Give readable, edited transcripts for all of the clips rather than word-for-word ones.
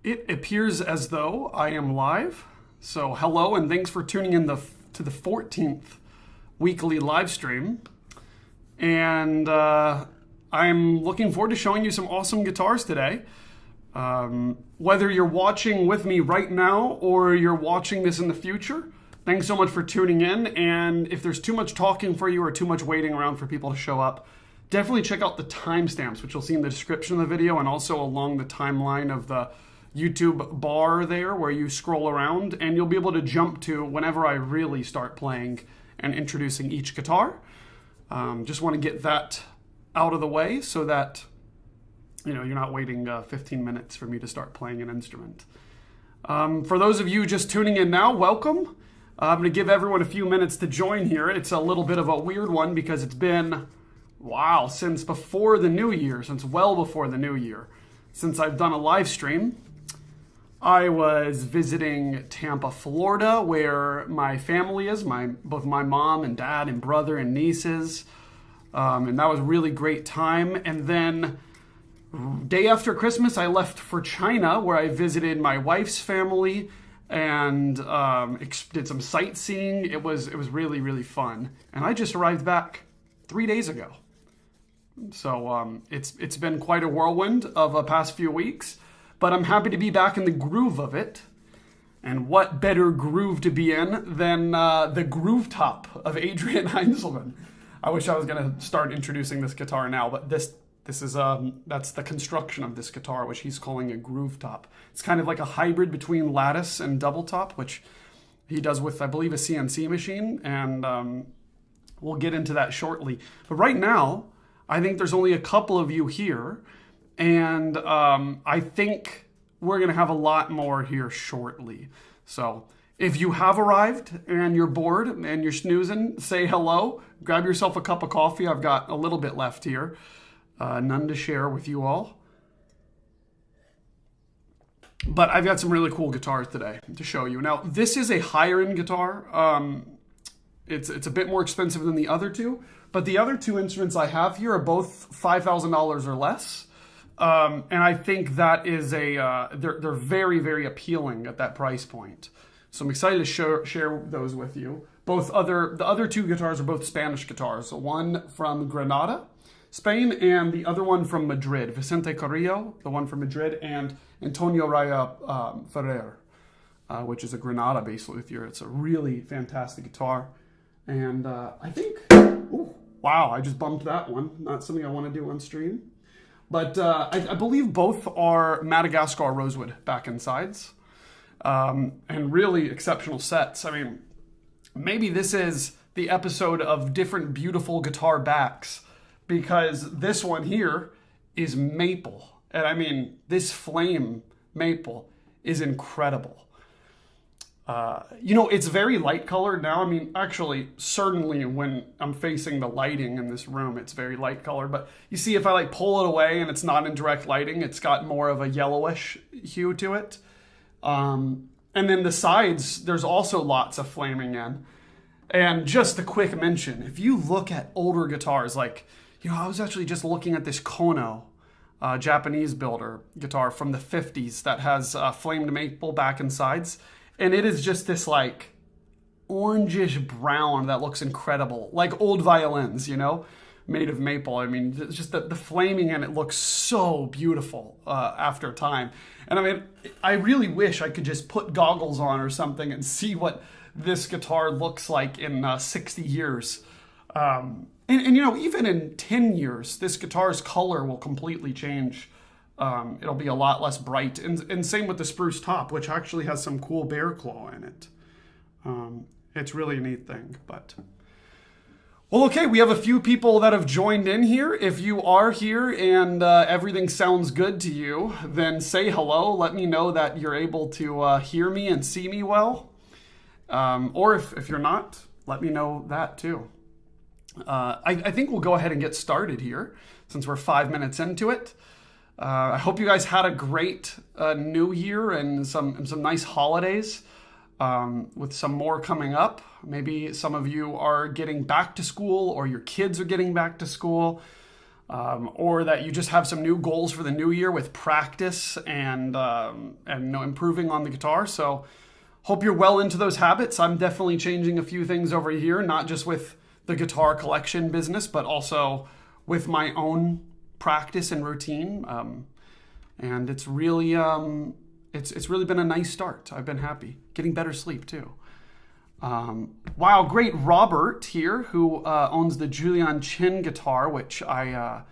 It appears as though I am live. So hello and thanks for tuning in to the 14th weekly live stream. And I'm looking forward to showing you some awesome guitars today. Whether you're watching with me right now or you're watching this in the future, thanks so much for tuning in. And if there's too much talking for you or too much waiting around for people to show up, definitely check out the timestamps, which you'll see in the description of the video and also along the timeline of the YouTube bar there where you scroll around, and you'll be able to jump to whenever I really start playing and introducing each guitar. Just want to get that out of the way so that you're not waiting 15 minutes for me to start playing an instrument. For those of you just tuning in now, welcome. I'm going to give everyone a few minutes to join here. It's a little bit of a weird one because it's been, since before the new year, since well before the new year, since I've done a live stream. I was visiting Tampa, Florida, where my family is, both my mom and dad and brother and nieces. And that was a really great time. And then day after Christmas, I left for China, where I visited my wife's family and did some sightseeing. It was really, really fun. And I just arrived back 3 days ago. So it's been quite a whirlwind of a past few weeks. But I'm happy to be back in the groove of it. And what better groove to be in than the groove top of Adrian Heinzelmann. I wish I was going to start introducing this guitar now, but this is that's the construction of this guitar, which he's calling a groove top. It's kind of like a hybrid between lattice and double top, which he does with, I believe, a CNC machine, and we'll get into that shortly. But right now, I think there's only a couple of you here. And I think we're going to have a lot more here shortly. So if you have arrived and you're bored and you're snoozing, say hello. Grab yourself a cup of coffee. I've got a little bit left here. None to share with you all. But I've got some really cool guitars today to show you. Now, this is a higher-end guitar. It's a bit more expensive than the other two. But the other two instruments I have here are both $5,000 or less. And I think that is they're very, very appealing at that price point. So I'm excited to share those with you. The other two guitars are both Spanish guitars. So one from Granada, Spain, and the other one from Madrid. Vicente Carillo, the one from Madrid, and Antonio Raya Ferrer, which is a Granada-based luthier. It's a really fantastic guitar. And I think, I just bumped that one. Not something I want to do on stream. But I believe both are Madagascar rosewood back and sides. And really exceptional sets. I mean, maybe this is the episode of different beautiful guitar backs, because this one here is maple. And I mean, this flame maple is incredible. It's very light colored now. I mean, actually, certainly when I'm facing the lighting in this room, it's very light colored. But you see, if I pull it away and it's not in direct lighting, it's got more of a yellowish hue to it. And then the sides, there's also lots of flaming in. And just a quick mention, if you look at older guitars, I was actually just looking at this Kono, Japanese builder guitar from the 50s that has flamed maple back and sides. And it is just this orangish brown that looks incredible, like old violins, made of maple. I mean, it's just the flaming in it looks so beautiful after time. And I mean, I really wish I could just put goggles on or something and see what this guitar looks like in 60 years. And even in 10 years, this guitar's color will completely change. It'll be a lot less bright. And same with the spruce top, which actually has some cool bear claw in it. It's really a neat thing. Well, okay, we have a few people that have joined in here. If you are here and everything sounds good to you, then say hello. Let me know that you're able to hear me and see me well. Or if you're not, let me know that too. I think we'll go ahead and get started here since we're 5 minutes into it. I hope you guys had a great new year and some nice holidays, with some more coming up. Maybe some of you are getting back to school or your kids are getting back to school. or that you just have some new goals for the new year with practice and improving on the guitar. So hope you're well into those habits. I'm definitely changing a few things over here, not just with the guitar collection business, but also with my own practice and routine. And it's really it's really been a nice start. I've been happy. Getting better sleep too. Wow, great. Robert here, who owns the Julian Chin guitar, which I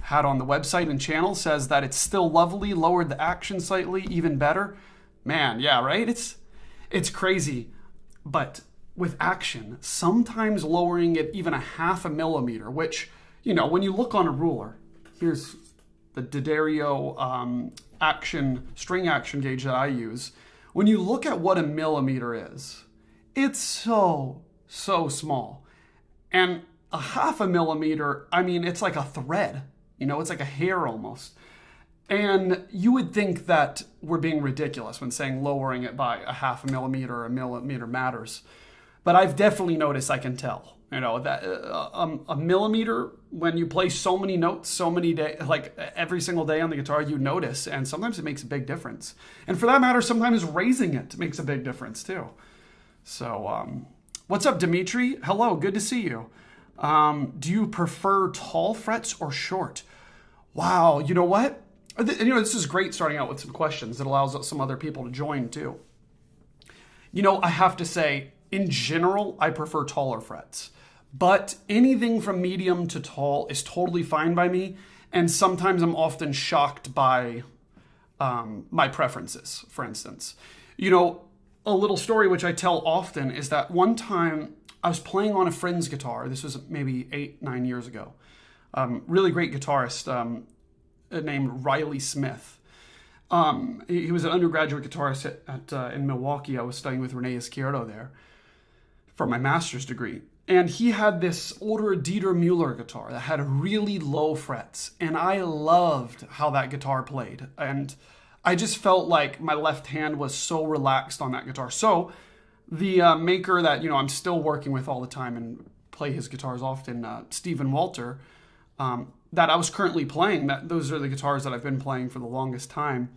had on the website and channel, says that it's still lovely, lowered the action slightly, even better. Man, yeah, right? It's crazy. But with action, sometimes lowering it even 0.5 millimeter, which, you know, when you look on a ruler, here's the D'Addario string action gauge that I use. When you look at what a millimeter is, it's so small. And 0.5 millimeter, I mean, it's like a thread, you know, it's like a hair almost. And you would think that we're being ridiculous when saying lowering it by 0.5 millimeter or 1 millimeter matters. But I've definitely noticed, I can tell, you know, that a millimeter, when you play so many notes, so many days, like every single day on the guitar, you notice, and sometimes it makes a big difference. And for that matter, sometimes raising it makes a big difference too. So, what's up, Dimitri? Hello, good to see you. Do you prefer tall frets or short? Wow, you know what? You know, this is great starting out with some questions that allows some other people to join too. You know, I have to say, in general, I prefer taller frets, but anything from medium to tall is totally fine by me. And sometimes I'm often shocked by my preferences, for instance. You know, a little story which I tell often is that one time I was playing on a friend's guitar. This was maybe 8-9 years ago. Really great guitarist named Riley Smith. He was an undergraduate guitarist in Milwaukee. I was studying with Rene Izquierdo there for my master's degree. And he had this older Dieter Müller guitar that had really low frets. And I loved how that guitar played. And I just felt like my left hand was so relaxed on that guitar. So the maker that, you know, I'm still working with all the time and play his guitars often, Stephen Walter, that I was currently playing, those are the guitars that I've been playing for the longest time.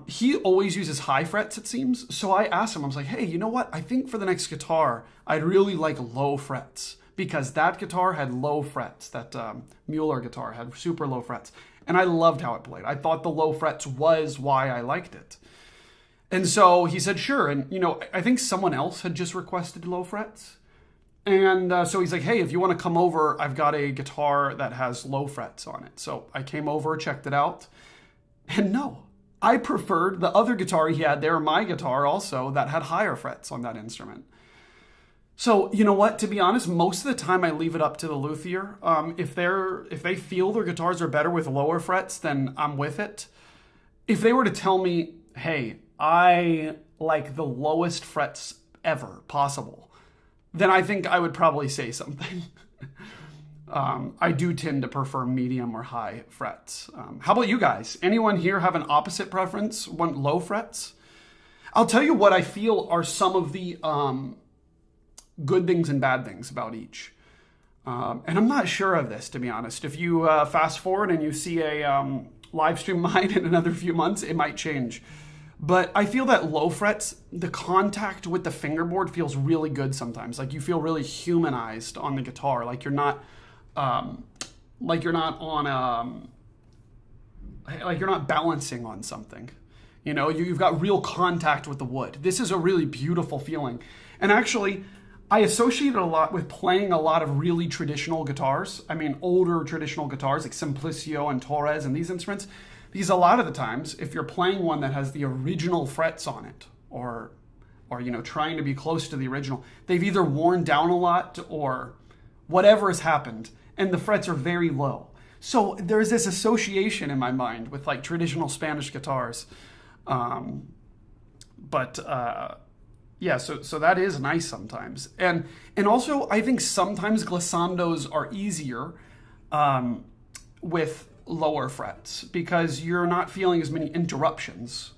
He always uses high frets, it seems. So I asked him, I was like, hey, you know what? I think for the next guitar, I'd really like low frets, because that guitar had low frets. That Müller guitar had super low frets. And I loved how it played. I thought the low frets was why I liked it. And so he said, sure. And, you know, I think someone else had just requested low frets. And so he's like, hey, if you want to come over, I've got a guitar that has low frets on it. So I came over, checked it out. And no, I preferred the other guitar he had there, my guitar also, that had higher frets on that instrument. So, you know what, to be honest, most of the time I leave it up to the luthier. If they feel their guitars are better with lower frets, then I'm with it. If they were to tell me, hey, I like the lowest frets ever possible, then I think I would probably say something. I do tend to prefer medium or high frets. How about you guys? Anyone here have an opposite preference, want low frets? I'll tell you what I feel are some of the good things and bad things about each. And I'm not sure of this, to be honest. If you fast forward and you see a live stream mine in another few months, it might change. But I feel that low frets, the contact with the fingerboard feels really good sometimes. Like you feel really humanized on the guitar. Like you're not balancing on something. You know, you've got real contact with the wood. This is a really beautiful feeling. And actually, I associate it a lot with playing a lot of really traditional guitars. I mean, older traditional guitars like Simplicio and Torres and these instruments. Because a lot of the times, if you're playing one that has the original frets on it, or you know, trying to be close to the original, they've either worn down a lot or whatever has happened, and the frets are very low. So there's this association in my mind with like traditional Spanish guitars. Yeah, so that is nice sometimes. And also, I think sometimes glissandos are easier with lower frets because you're not feeling as many interruptions.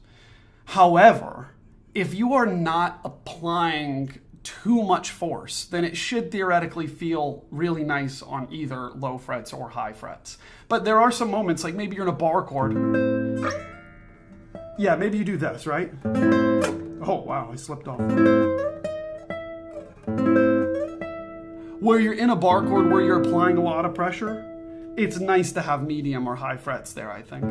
However, if you are not applying too much force, then it should theoretically feel really nice on either low frets or high frets. But there are some moments, like maybe you're in a bar chord. Yeah, maybe you do this, right? Oh, wow, I slipped off. Where you're in a bar chord where you're applying a lot of pressure, it's nice to have medium or high frets there, I think.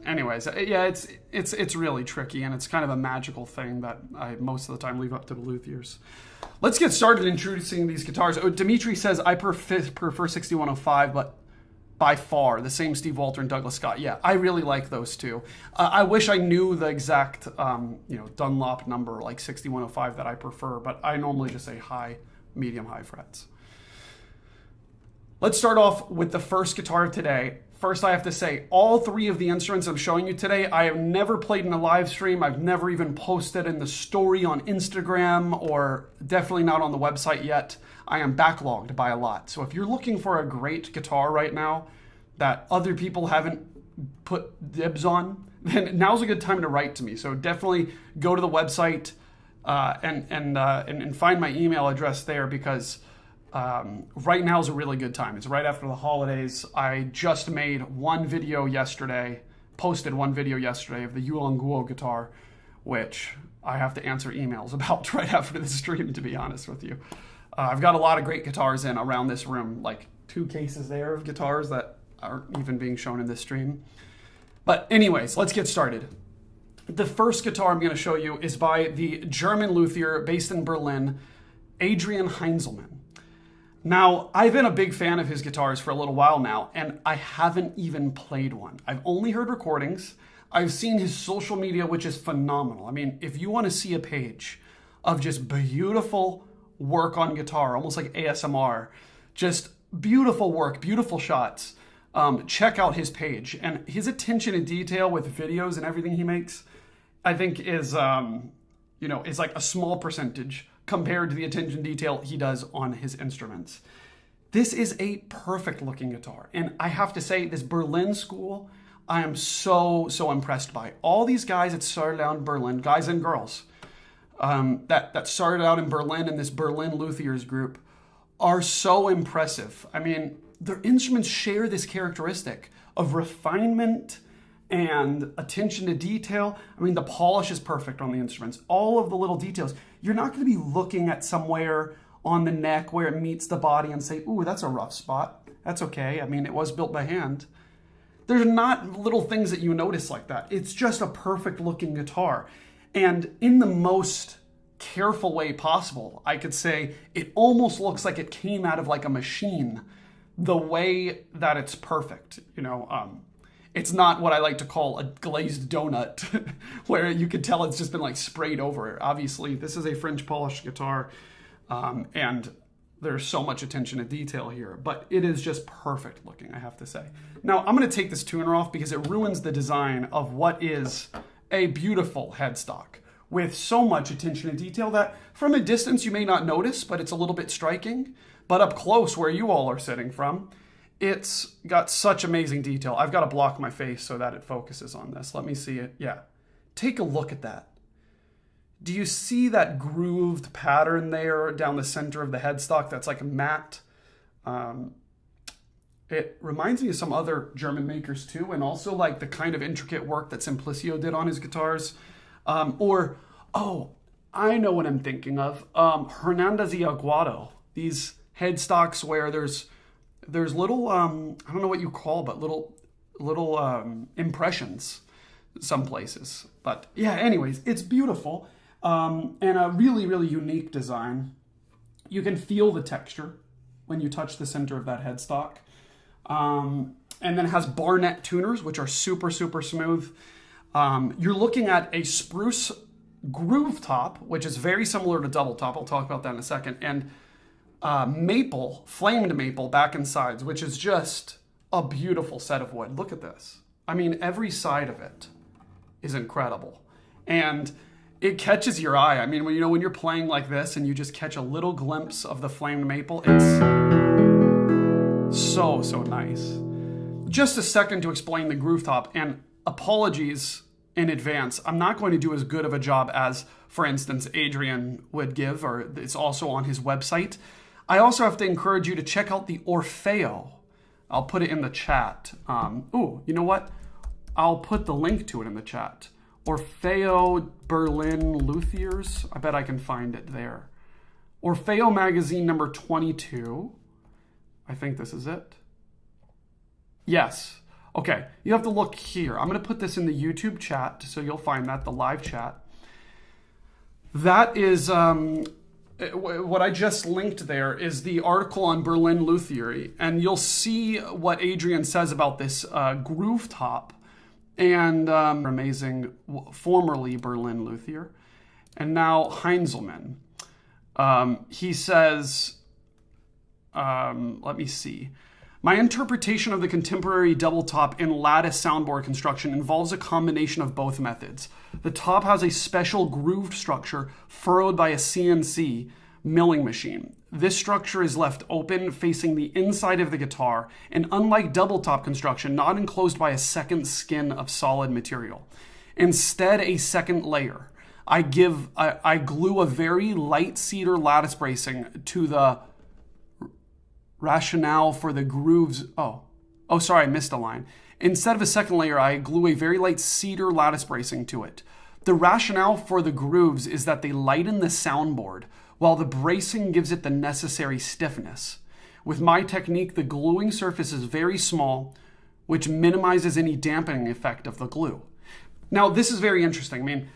Anyways, yeah, it's really tricky, and it's kind of a magical thing that I most of the time leave up to the luthiers. Let's get started introducing these guitars. Oh, Dimitri says, I prefer 6105, but by far the same Steve Walter and Douglas Scott. Yeah, I really like those two. I wish I knew the exact Dunlop number, like 6105, that I prefer, but I normally just say high, medium, high frets. Let's start off with the first guitar of today. First, I have to say, all three of the instruments I'm showing you today, I have never played in a live stream. I've never even posted in the story on Instagram, or definitely not on the website yet. I am backlogged by a lot. So if you're looking for a great guitar right now that other people haven't put dibs on, then now's a good time to write to me. So definitely go to the website and find my email address there, because right now is a really good time. It's right after the holidays. I just made one video yesterday, posted one video yesterday of the Yulong Guo guitar, which I have to answer emails about right after the stream, to be honest with you. I've got a lot of great guitars in around this room, like 2 cases there of guitars that aren't even being shown in this stream. But anyways, let's get started. The first guitar I'm going to show you is by the German luthier based in Berlin, Adrian Heinzelmann. Now, I've been a big fan of his guitars for a little while now, and I haven't even played one. I've only heard recordings. I've seen his social media, which is phenomenal. I mean, if you want to see a page of just beautiful work on guitar, almost like ASMR, just beautiful work, beautiful shots, check out his page. And his attention to detail with videos and everything he makes, I think is like a small percentage compared to the attention detail he does on his instruments. This is a perfect looking guitar. And I have to say, this Berlin school, I am so impressed by. All these guys that started out in Berlin, guys and girls, that started out in Berlin in this Berlin Luthiers group, are so impressive. I mean, their instruments share this characteristic of refinement and attention to detail. I mean, the polish is perfect on the instruments. All of the little details. You're not going to be looking at somewhere on the neck where it meets the body and say, ooh, that's a rough spot. That's okay. I mean, it was built by hand. There's not little things that you notice like that. It's just a perfect looking guitar. And in the most careful way possible, I could say it almost looks like it came out of like a machine, the way that it's perfect. It's not what I like to call a glazed donut, where you could tell it's just been like sprayed over it. Obviously, this is a French polished guitar, and there's so much attention to detail here, but it is just perfect looking, I have to say. Now, I'm going to take this tuner off because it ruins the design of what is a beautiful headstock with so much attention to detail that from a distance you may not notice, but it's a little bit striking. But up close, where you all are sitting from, it's got such amazing detail. I've got to block my face so that it focuses on this. Let me see it. Yeah. Take a look at that. Do you see that grooved pattern there down the center of the headstock that's like matte? It reminds me of some other German makers too, and also like the kind of intricate work that Simplicio did on his guitars. I know what I'm thinking of. Hernandez y Aguado. These headstocks where there's little, I don't know what you call, but little impressions some places. But yeah, anyways, it's beautiful. And a really, really unique design. You can feel the texture when you touch the center of that headstock. And then it has Barnett tuners, which are super, super smooth. You're looking at a spruce groove top, which is very similar to double top. I'll talk about that in a second. And maple, flamed maple back and sides, which is just a beautiful set of wood. Look at this. I mean, every side of it is incredible. And it catches your eye. I mean, when you're playing like this and you just catch a little glimpse of the flamed maple, it's so nice. Just a second to explain the groove top, and apologies in advance, I'm not going to do as good of a job as, for instance, Adrian would give, or it's also on his website. I also have to encourage you to check out the Orfeo. I'll put it in the chat. You know what? I'll put the link to it in the chat. Orfeo Berlin Luthiers. I bet I can find it there. Orfeo magazine number 22. I think this is it. Yes. Okay, you have to look here. I'm going to put this in the YouTube chat, so you'll find that, the live chat. That is, what I just linked there is the article on Berlin Luthiery, and you'll see what Adrian says about this groove top and amazing, formerly Berlin Luthier, and now Heinzelmann. He says, let me see. My interpretation of the contemporary double top in lattice soundboard construction involves a combination of both methods. The top has a special grooved structure furrowed by a CNC milling machine. This structure is left open facing the inside of the guitar, and unlike double top construction, not enclosed by a second skin of solid material. Instead, a second layer. I glue a very light cedar lattice bracing to the rationale for the grooves. Sorry, I missed a line. Instead of a second layer, I glue a very light cedar lattice bracing to it. The rationale for the grooves is that they lighten the soundboard, while the bracing gives it the necessary stiffness. With my technique, the gluing surface is very small, which minimizes any dampening effect of the glue. Now, this is very interesting. I mean,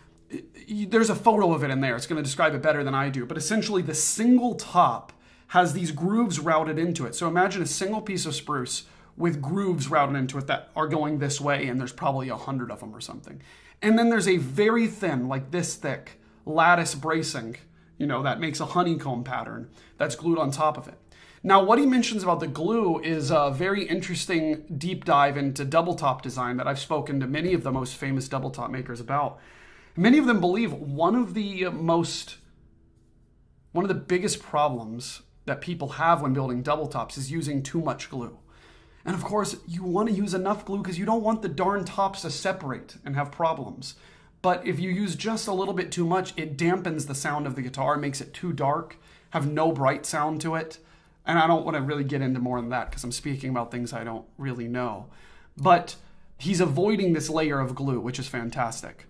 there's a photo of it in there. It's going to describe it better than I do. But essentially, the single top has these grooves routed into it. So imagine a single piece of spruce with grooves routed into it that are going this way, and there's probably 100 of them or something. And then there's a very thin, like this thick, lattice bracing, that makes a honeycomb pattern that's glued on top of it. Now, what he mentions about the glue is a very interesting deep dive into double top design that I've spoken to many of the most famous double top makers about. Many of them believe one of the biggest problems that people have when building double tops is using too much glue. And of course, you want to use enough glue because you don't want the darn tops to separate and have problems. But if you use just a little bit too much, it dampens the sound of the guitar, makes it too dark, have no bright sound to it. And I don't want to really get into more than that because I'm speaking about things I don't really know. But he's avoiding this layer of glue, which is fantastic.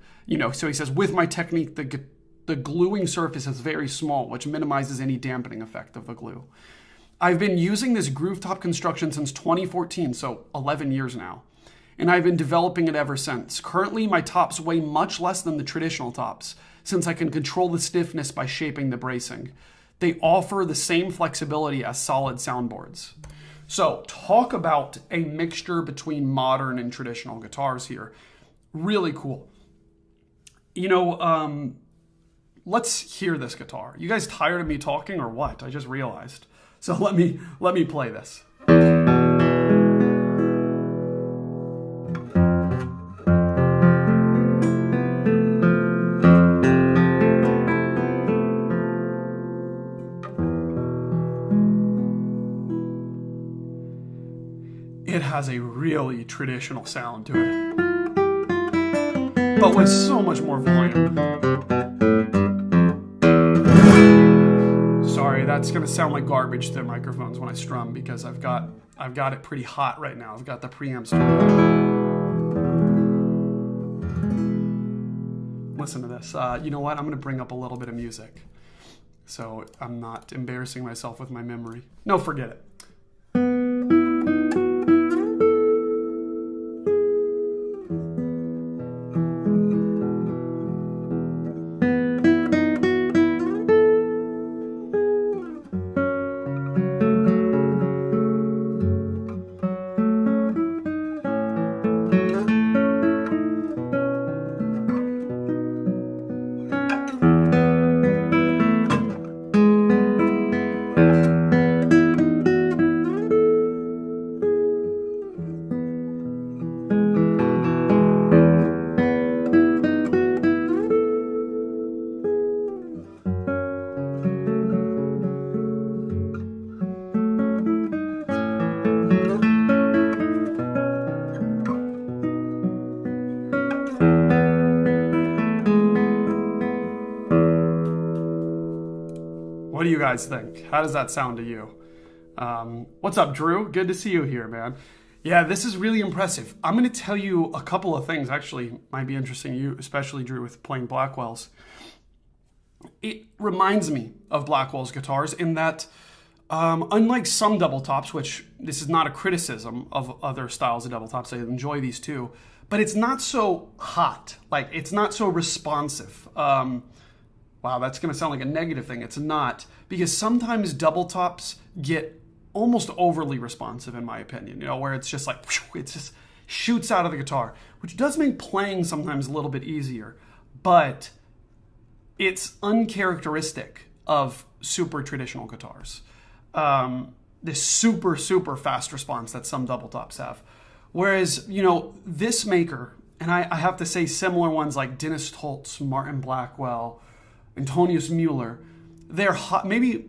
So he says, with my technique, the gluing surface is very small, which minimizes any dampening effect of the glue. I've been using this groove top construction since 2014, so 11 years now, and I've been developing it ever since. Currently, my tops weigh much less than the traditional tops, since I can control the stiffness by shaping the bracing. They offer the same flexibility as solid soundboards. So, talk about a mixture between modern and traditional guitars here. Really cool. Let's hear this guitar. You guys tired of me talking or what? I just realized. So let me play this. It has a really traditional sound to it, but with so much more volume. Sorry, that's gonna sound like garbage to microphones when I strum because I've got it pretty hot right now. I've got the preamps turned on. Listen to this. You know what? I'm gonna bring up a little bit of music so I'm not embarrassing myself with my memory. No, forget it. you guys think? How does that sound to you? What's up, Drew? Good to see you here, man. Yeah, this is really impressive. I'm going to tell you a couple of things, actually, might be interesting to you, especially Drew, with playing Blackwell's. It reminds me of Blackwell's guitars in that, unlike some double tops, which this is not a criticism of other styles of double tops, I enjoy these too, but it's not so hot, like it's not so responsive. Wow, that's going to sound like a negative thing. It's not, because sometimes double tops get almost overly responsive, in my opinion, you know, where it's just like, it just shoots out of the guitar, which does make playing sometimes a little bit easier, but it's uncharacteristic of super traditional guitars. This super, super fast response that some double tops have. Whereas, you know, this maker, and I have to say similar ones like Dennis Toltz, Martin Blackwell, Antonius Mueller, they're hot. Maybe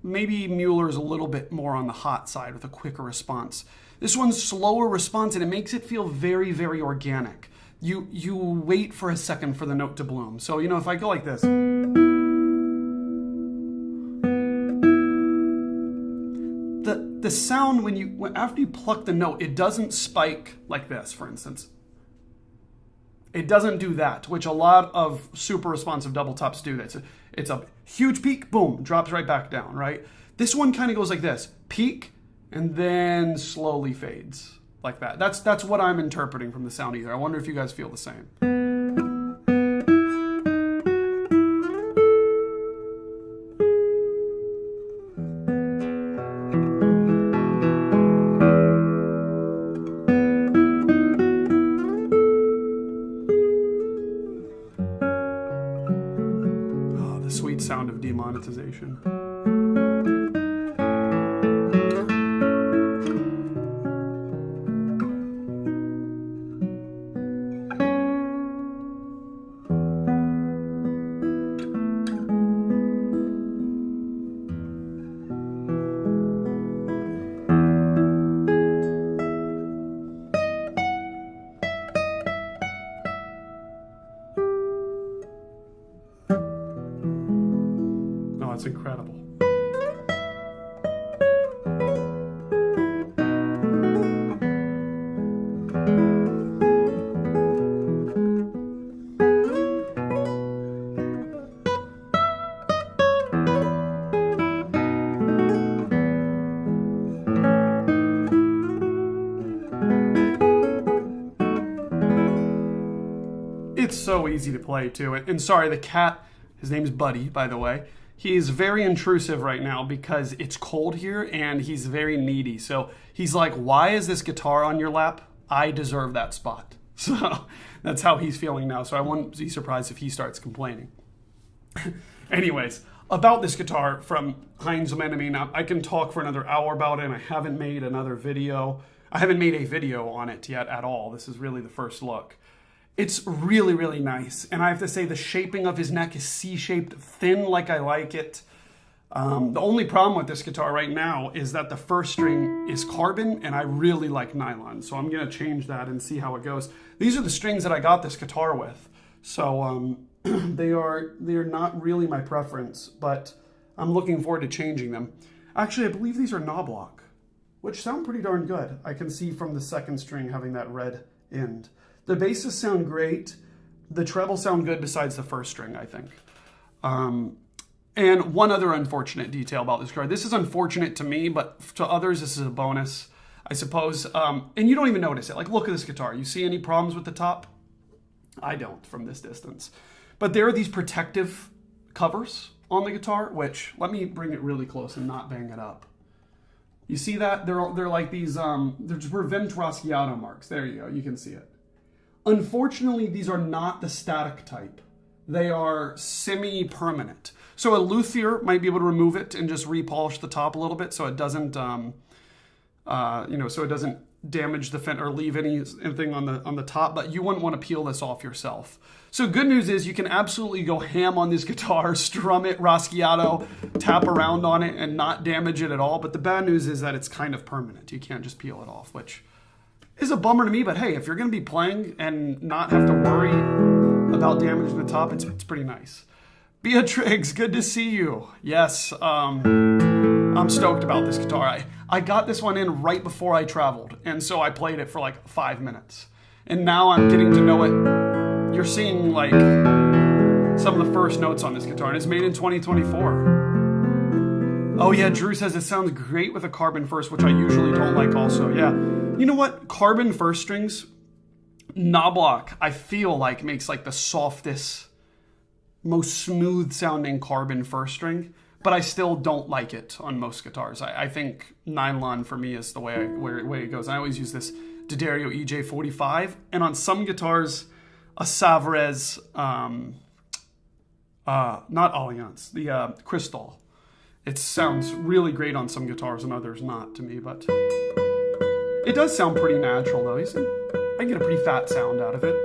Mueller is a little bit more on the hot side with a quicker response. This one's slower response, and it makes it feel very, very organic. You wait for a second for the note to bloom. So, you know, if I go like this, the sound after you pluck the note, it doesn't spike like this, for instance. It doesn't do that, which a lot of super responsive double tops do. It's a huge peak, boom, drops right back down, right? This one kind of goes like this, peak, and then slowly fades like that. That's what I'm interpreting from the sound either. I wonder if you guys feel the same. Sound of demonetization. It's incredible. It's so easy to play too. And sorry, the cat, his name's Buddy, by the way. He's very intrusive right now because it's cold here and he's very needy. So he's like, why is this guitar on your lap? I deserve that spot. So that's how he's feeling now. So I wouldn't be surprised if he starts complaining. Anyways, about this guitar from Heinzelmann, I mean, I can talk for another hour about it, and I haven't made another video. I haven't made a video on it yet at all. This is really the first look. It's really, really nice. And I have to say the shaping of his neck is C-shaped, thin like I like it. The only problem with this guitar right now is that the first string is carbon, and I really like nylon. So I'm going to change that and see how it goes. These are the strings that I got this guitar with. So they are not really my preference, but I'm looking forward to changing them. Actually, I believe these are knoblock, which sound pretty darn good. I can see from the second string having that red end. The basses sound great. The trebles sound good besides the first string, I think. And one other unfortunate detail about this guitar. This is unfortunate to me, but to others, this is a bonus, I suppose. And you don't even notice it. Like, look at this guitar. You see any problems with the top? I don't from this distance. But there are these protective covers on the guitar, which, let me bring it really close and not bang it up. You see that? They're like these, they're to prevent Raschiato marks. There you go. You can see it. Unfortunately, these are not the static type. They are semi-permanent. So a luthier might be able to remove it and just repolish the top a little bit so it doesn't, so it doesn't damage the fin or leave anything on the top. But you wouldn't want to peel this off yourself. So good news is you can absolutely go ham on this guitar, strum it, Raschiato, tap around on it, and not damage it at all. But the bad news is that it's kind of permanent. You can't just peel it off, which is a bummer to me, but hey, if you're going to be playing and not have to worry about damaging the top, it's pretty nice. Beatrix, good to see you. Yes, I'm stoked about this guitar. I got this one in right before I traveled, and so I played it for like 5 minutes. And now I'm getting to know it. You're seeing like some of the first notes on this guitar, and it's made in 2024. Oh yeah, Drew says it sounds great with a carbon first, which I usually don't like also. Yeah, you know what? Carbon first strings, knoblock, I feel like makes like the softest, most smooth sounding carbon first string, but I still don't like it on most guitars. I think nylon for me is the way it goes. I always use this D'Addario EJ45, and on some guitars, a Savarez, not Alliance, the Crystal. It sounds really great on some guitars and others not to me, but it does sound pretty natural though. You see, I get a pretty fat sound out of it.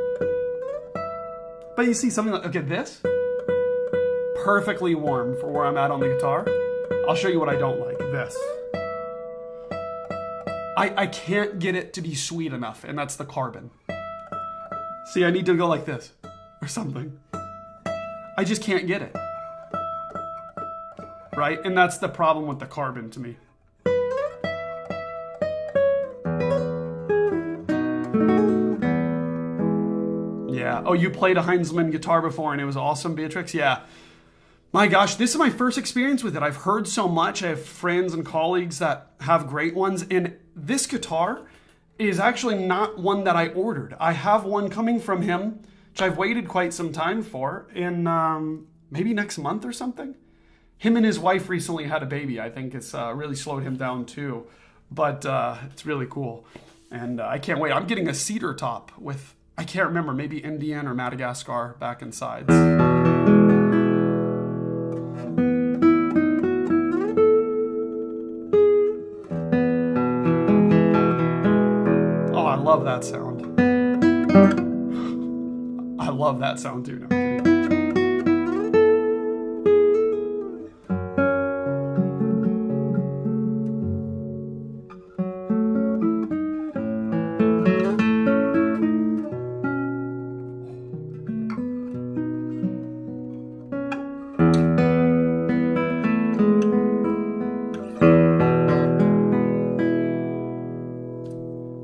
But you see something like, okay, this, perfectly warm for where I'm at on the guitar. I'll show you what I don't like, this. I can't get it to be sweet enough, and that's the carbon. See, I need to go like this, or something. I just can't get it. Right? And that's the problem with the carbon to me. Yeah. Oh, you played a Heinzelmann guitar before and it was awesome, Beatrix? Yeah. My gosh, this is my first experience with it. I've heard so much. I have friends and colleagues that have great ones. And this guitar is actually not one that I ordered. I have one coming from him, which I've waited quite some time for, in maybe next month or something. Him and his wife recently had a baby. I think it's really slowed him down too. But it's really cool. And I can't wait. I'm getting a cedar top with, I can't remember, maybe Indian or Madagascar back and sides. Oh, I love that sound. I love that sound too. No, I'm kidding.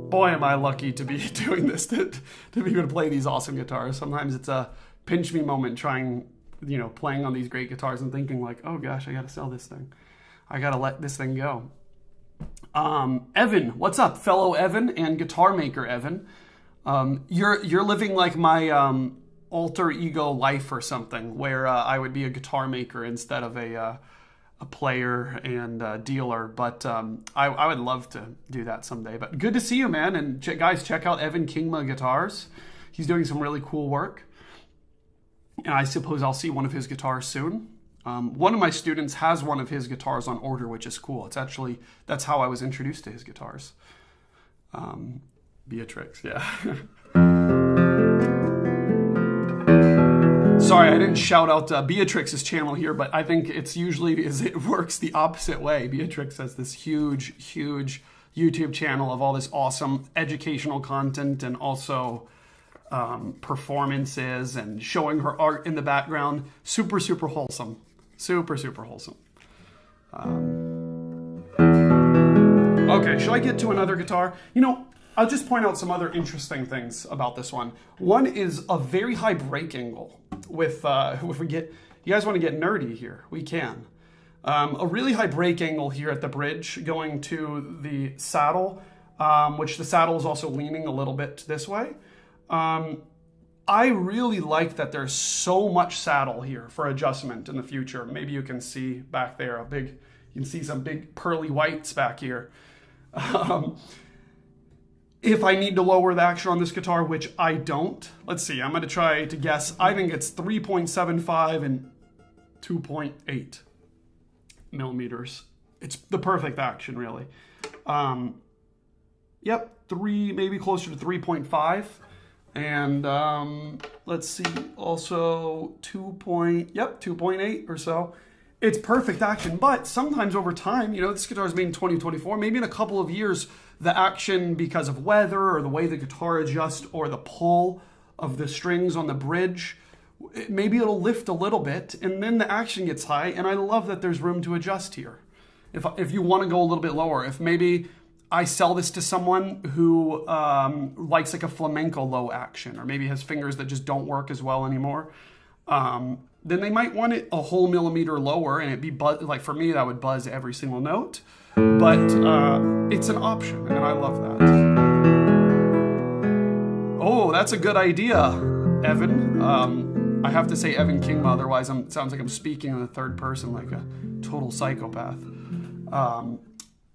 Boy, am I lucky to be doing this, to be able to play these awesome guitars. Sometimes it's a pinch me moment trying, playing on these great guitars and thinking like, oh gosh, I got to sell this thing. I got to let this thing go. Evan, what's up, fellow Evan and guitar maker Evan? You're living like my alter ego life or something, where I would be a guitar maker instead of a player and dealer, but I would love to do that someday. But good to see you, man. And guys, check out Evan Kingma Guitars. He's doing some really cool work, and I suppose I'll see one of his guitars soon. One of my students has one of his guitars on order, which is cool. It's actually, that's how I was introduced to his guitars. Beatrix, yeah. Sorry, I didn't shout out Beatrix's channel here, but I think it's usually because it works the opposite way. Beatrix has this huge YouTube channel of all this awesome educational content and also performances and showing her art in the background. Super wholesome. Super wholesome. Okay, should I get to another guitar? I'll just point out some other interesting things about this one. One is a very high break angle. If you guys want to get nerdy here, we can. A really high break angle here at the bridge going to the saddle, which the saddle is also leaning a little bit this way. I really like that there's so much saddle here for adjustment in the future. Maybe you can see back there you can see some big pearly whites back here. If I need to lower the action on this guitar, which I don't, let's see, I'm going to try to guess. I think it's 3.75 and 2.8 millimeters. It's the perfect action, really. Yep, maybe closer to 3.5. And let's see, also 2.8 or so. It's perfect action, but sometimes over time, this guitar is made in 2024, maybe in a couple of years, the action, because of weather or the way the guitar adjusts or the pull of the strings on the bridge, maybe it'll lift a little bit, and then the action gets high, and I love that there's room to adjust here. If you want to go a little bit lower, if maybe I sell this to someone who likes like a flamenco low action, or maybe has fingers that just don't work as well anymore, then they might want it a whole millimeter lower, and it'd be like for me that would buzz every single note. But it's an option, and I love that. Oh, that's a good idea, Evan. I have to say Evan Kingma, otherwise it sounds like I'm speaking in the third person like a total psychopath.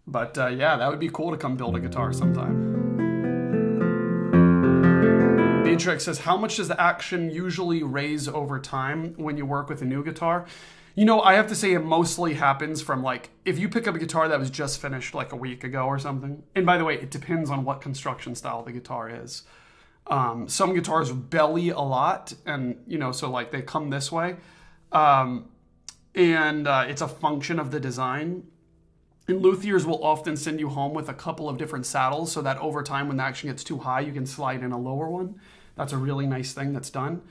But yeah, that would be cool to come build a guitar sometime. Beatrix says, how much does the action usually raise over time when you work with a new guitar? You know, I have to say it mostly happens from like, if you pick up a guitar that was just finished like a week ago or something. And by the way, it depends on what construction style the guitar is. Some guitars belly a lot, and you know, so like they come this way. And it's a function of the design. And luthiers will often send you home with a couple of different saddles so that over time when the action gets too high, you can slide in a lower one. That's a really nice thing that's done.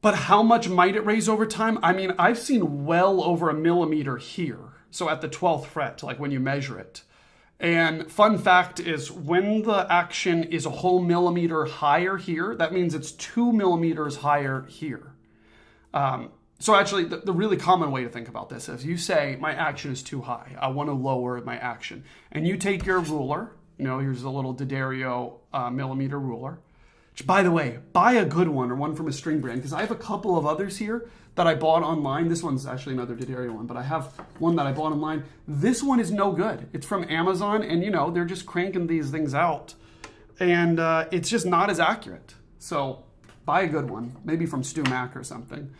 But how much might it raise over time? I mean, I've seen well over a millimeter here. So at the 12th fret, like when you measure it. And fun fact is when the action is a whole millimeter higher here, that means it's 2 millimeters higher here. So actually, the really common way to think about this is you say, my action is too high. I want to lower my action. And you take your ruler, you know, here's a little D'Addario millimeter ruler. Which, by the way, buy a good one or one from a string brand, because I have a couple of others here that I bought online. This one's actually another D'Addario one, but I have one that I bought online. This one is no good. It's from Amazon, and you know, they're just cranking these things out. And it's just not as accurate. So buy a good one, maybe from Stu Mac or something.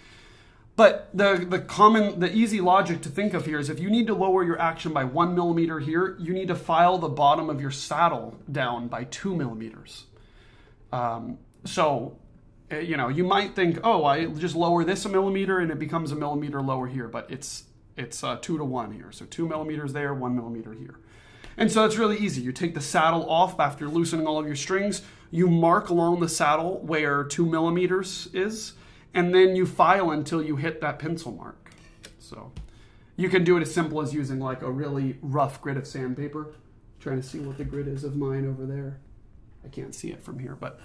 But the easy logic to think of here is if you need to lower your action by 1 millimeter here, you need to file the bottom of your saddle down by 2 millimeters. So, you know, you might think, oh, I just lower this a millimeter and it becomes a millimeter lower here, but it's 2 to 1 here. So 2 millimeters there, 1 millimeter here. And so it's really easy. You take the saddle off after loosening all of your strings, you mark along the saddle where 2 millimeters is, and then you file until you hit that pencil mark. So you can do it as simple as using like a really rough grit of sandpaper. Trying to see what the grit is of mine over there. I can't see it from here, but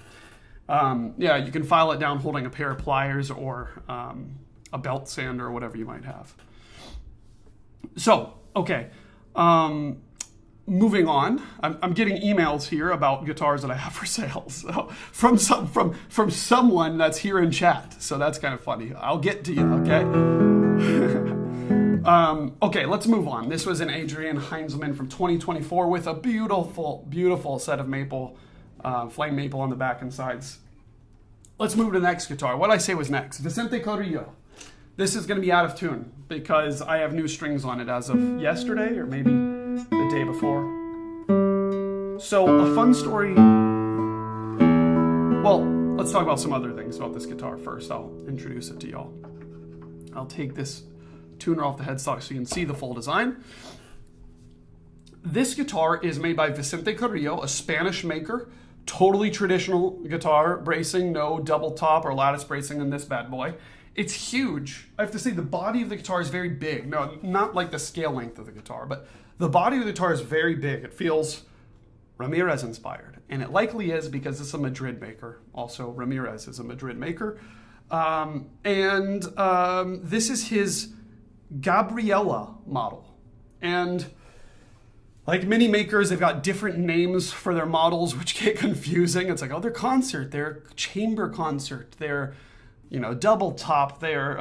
yeah, you can file it down holding a pair of pliers or a belt sander or whatever you might have. So, okay. Moving on, I'm getting emails here about guitars that I have for sale. So from someone that's here in chat. So that's kind of funny. I'll get to you, okay? Okay, let's move on. This was an Adrian Heinzelmann from 2024 with a beautiful, beautiful set of maple, flame maple on the back and sides. Let's move to the next guitar. What did I say was next? Vicente Carillo. This is going to be out of tune because I have new strings on it as of yesterday or maybe the day before. So a fun story. Well, let's talk about some other things about this guitar first. I'll introduce it to y'all. I'll take this tuner off the headstock so you can see the full design. This guitar is made by Vicente Carillo, a Spanish maker. Totally traditional guitar, bracing, no double top or lattice bracing in this bad boy. It's huge. I have to say the body of the guitar is very big. No, not like the scale length of the guitar, but the body of the guitar is very big. It feels Ramirez inspired, and it likely is because it's a Madrid maker. Also, Ramirez is a Madrid maker. This is his Gabriela model. And like many makers, they've got different names for their models, which get confusing. It's like, oh, they're concert, they're chamber concert, they're, you know, double top, they're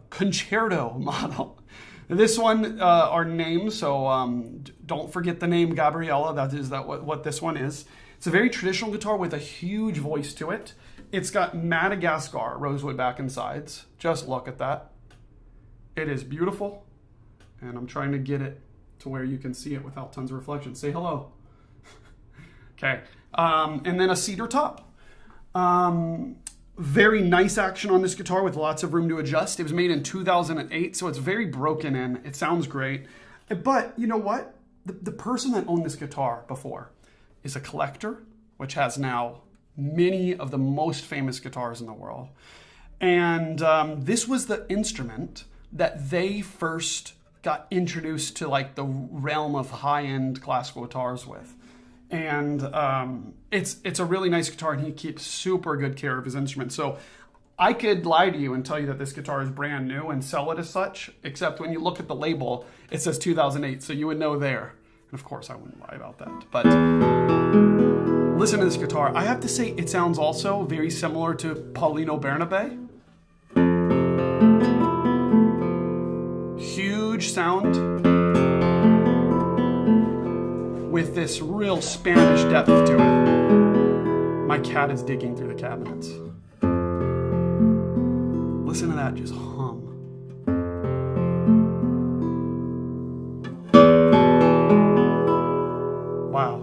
concerto model. This one are names, so don't forget the name Gabriela. That is what this one is. It's a very traditional guitar with a huge voice to it. It's got Madagascar rosewood back and sides. Just look at that. It is beautiful, and I'm trying to get it to where you can see it without tons of reflection. Say hello. Okay, and then a cedar top. Very nice action on this guitar with lots of room to adjust. It was made in 2008, so it's very broken in. It sounds great. But you know what? The person that owned this guitar before is a collector, which has now many of the most famous guitars in the world. And this was the instrument that they first got introduced to like the realm of high-end classical guitars with. And it's a really nice guitar, and he keeps super good care of his instrument. So I could lie to you and tell you that this guitar is brand new and sell it as such, except when you look at the label, it says 2008, so you would know there. And of course, I wouldn't lie about that. But listen to this guitar. I have to say, it sounds also very similar to Paulino Bernabe. Huge sound with this real Spanish depth to it. My cat is digging through the cabinets. Listen to that just hum. Wow.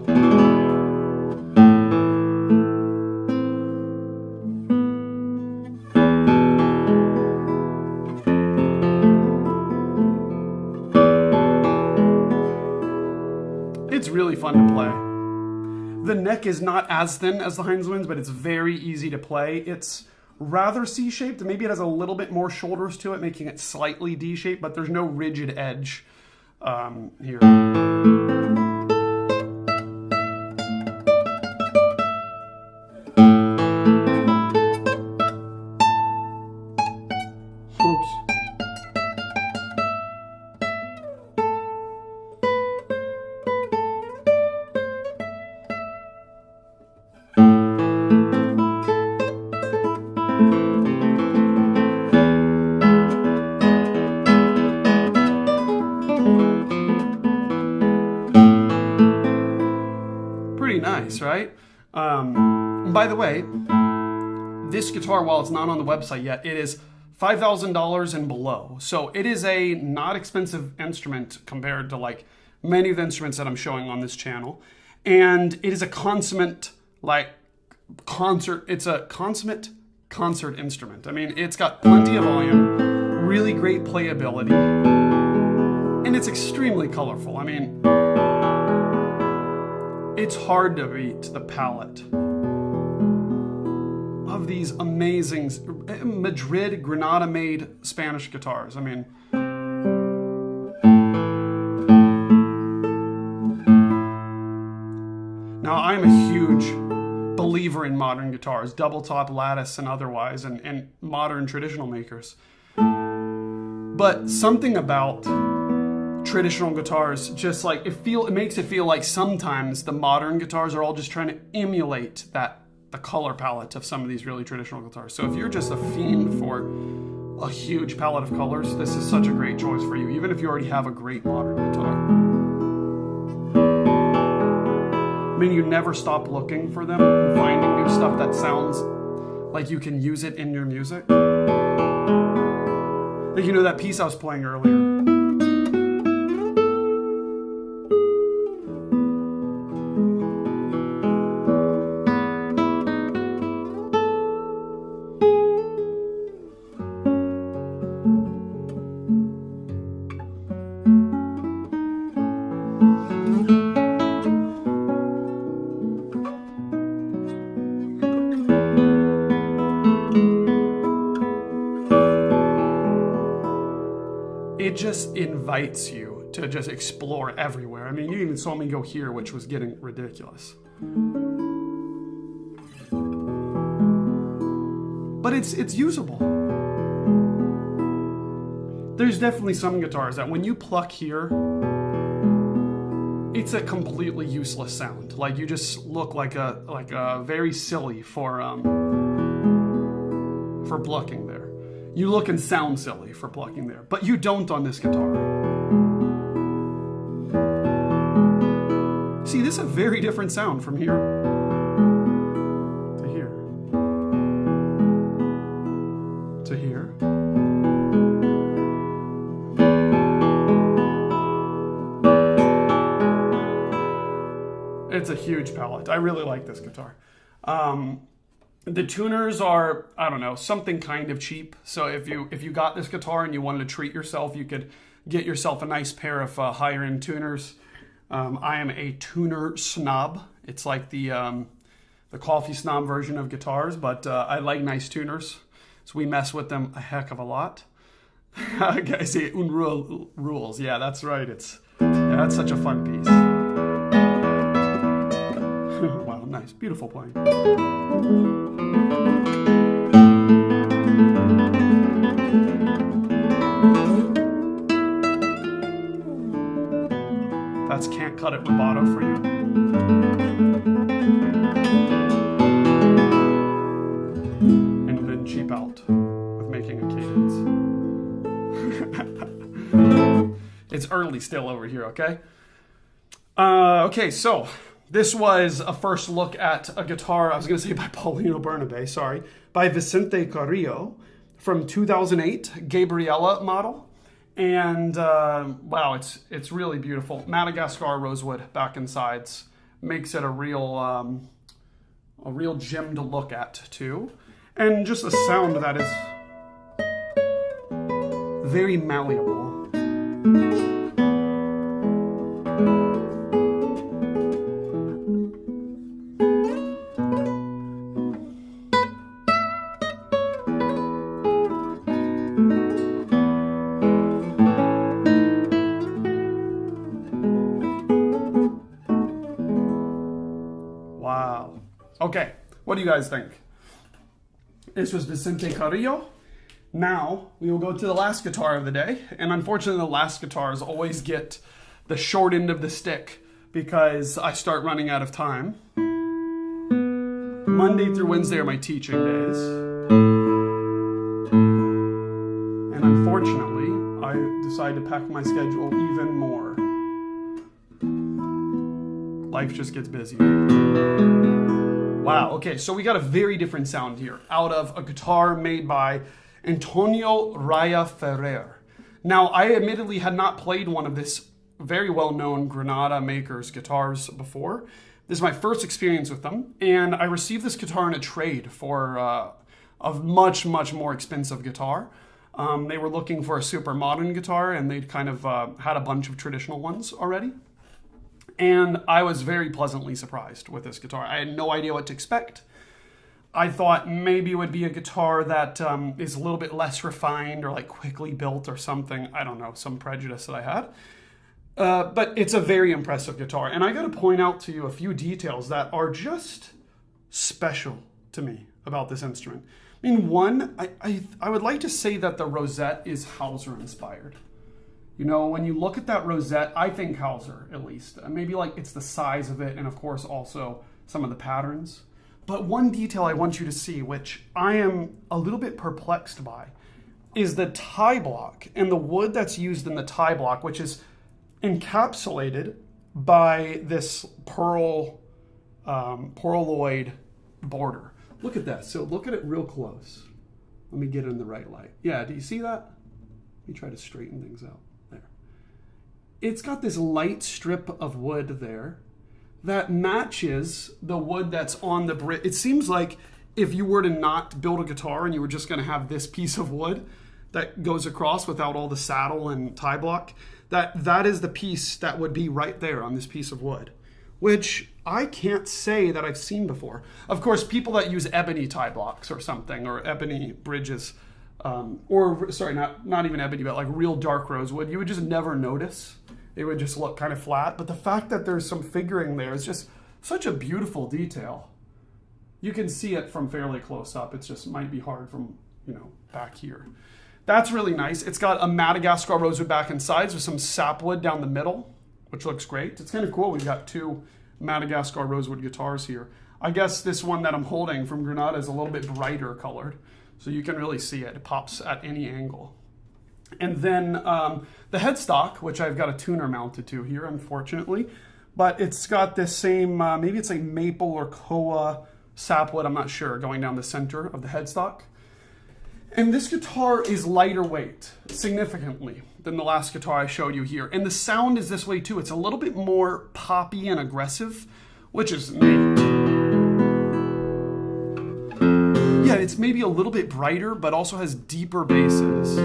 It's really fun to play. The neck is not as thin as the Heinzelmann's, but it's very easy to play. It's rather C-shaped. Maybe it has a little bit more shoulders to it, making it slightly D-shaped, but there's no rigid edge here. Oops. Nice, right? By the way, this guitar, while it's not on the website yet, it is $5,000 and below. So it is a not expensive instrument compared to like many of the instruments that I'm showing on this channel. And it is a consummate it's a consummate concert instrument. I mean, it's got plenty of volume, really great playability, and it's extremely colorful. I mean, it's hard to beat the palette of these amazing Madrid, Granada-made Spanish guitars. I mean, now I'm a huge believer in modern guitars, double top lattice and otherwise, and modern traditional makers. But something about traditional guitars, just like it makes it feel like sometimes the modern guitars are all just trying to emulate the color palette of some of these really traditional guitars. So if you're just a fiend for a huge palette of colors, this is such a great choice for you, even if you already have a great modern guitar. I mean, you never stop looking for them and finding new stuff that sounds like you can use it in your music. Like, you know, that piece I was playing earlier. It just invites you to just explore everywhere. I mean, you even saw me go here, which was getting ridiculous. But it's usable. There's definitely some guitars that when you pluck here, it's a completely useless sound. Like, you just look like a very silly for plucking there. You look and sound silly for plucking there, but you don't on this guitar. See, this is a very different sound from here to here to here. It's a huge palette. I really like this guitar. The tuners are, I don't know, something kind of cheap. So if you got this guitar and you wanted to treat yourself, you could get yourself a nice pair of higher end tuners. I am a tuner snob. It's like the coffee snob version of guitars, but I like nice tuners. So we mess with them a heck of a lot. I say un rule rules. Yeah, that's right. That's such a fun piece. Wow, nice, beautiful playing. That's Can't Cut It rubato for you. And then cheap out with making a cadence. It's early still over here, okay? Okay, so this was a first look at a guitar, I was going to say by Paulino Bernabe, sorry, by Vicente Carillo from 2008, Gabriela model. And wow, it's really beautiful. Madagascar rosewood back and sides makes it a real gem to look at too. And just a sound that is very malleable. Wow. Okay, what do you guys think? This was Vicente Carillo. Now, we will go to the last guitar of the day. And unfortunately, the last guitars always get the short end of the stick because I start running out of time. Monday through Wednesday are my teaching days. And unfortunately, I decide to pack my schedule even more. Life just gets busy. Wow, okay, so we got a very different sound here out of a guitar made by Antonio Raya Ferrer. Now, I admittedly had not played one of this very well-known Granada maker's guitars before. This is my first experience with them, and I received this guitar in a trade for a much, much more expensive guitar. They were looking for a super modern guitar, and they'd kind of had a bunch of traditional ones already. And I was very pleasantly surprised with this guitar. I had no idea what to expect. I thought maybe it would be a guitar that is a little bit less refined or like quickly built or something. I don't know, some prejudice that I had. But it's a very impressive guitar. And I got to point out to you a few details that are just special to me about this instrument. I mean, one, I would like to say that the rosette is Hauser inspired. You know, when you look at that rosette, I think Hauser, at least. Maybe like it's the size of it and of course also some of the patterns. But one detail I want you to see, which I am a little bit perplexed by, is the tie block and the wood that's used in the tie block, which is encapsulated by this pearloid border. Look at that. So look at it real close. Let me get it in the right light. Yeah, do you see that? Let me try to straighten things out. There. It's got this light strip of wood there that matches the wood that's on the bridge. It seems like if you were to not build a guitar and you were just going to have this piece of wood that goes across without all the saddle and tie block, that is the piece that would be right there on this piece of wood, which I can't say that I've seen before. Of course, people that use ebony tie blocks or something, or ebony bridges, or sorry, not even ebony, but like real dark rosewood, you would just never notice. It would just look kind of flat. But the fact that there's some figuring there is just such a beautiful detail. You can see it from fairly close up. It just might be hard from, back here. That's really nice. It's got a Madagascar rosewood back and sides with some sapwood down the middle, which looks great. It's kind of cool. We've got two Madagascar rosewood guitars here. I guess this one that I'm holding from Granada is a little bit brighter colored, so you can really see it. It pops at any angle. And then the headstock, which I've got a tuner mounted to here, unfortunately, but it's got this same, maybe it's a maple or koa sapwood, I'm not sure, going down the center of the headstock. And this guitar is lighter weight, significantly, than the last guitar I showed you here. And the sound is this way too. It's a little bit more poppy and aggressive, which is neat. Yeah, it's maybe a little bit brighter, but also has deeper basses.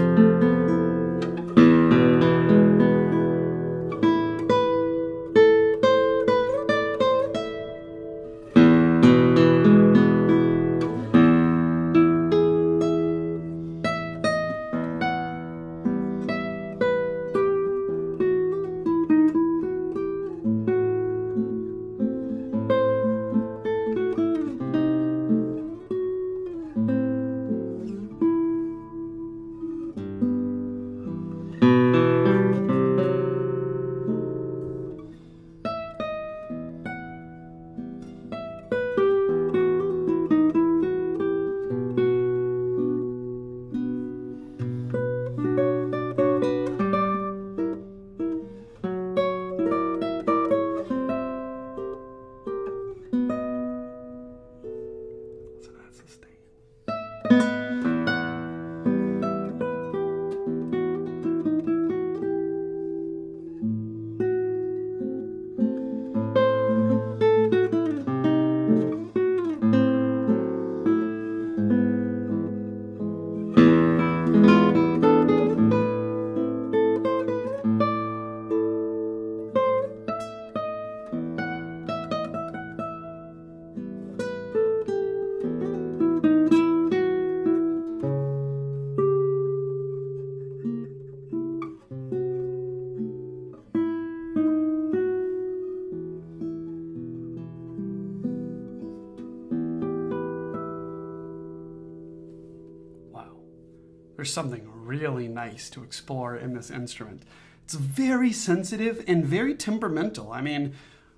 there's something really nice to explore in this instrument. It's very sensitive and very temperamental. I mean,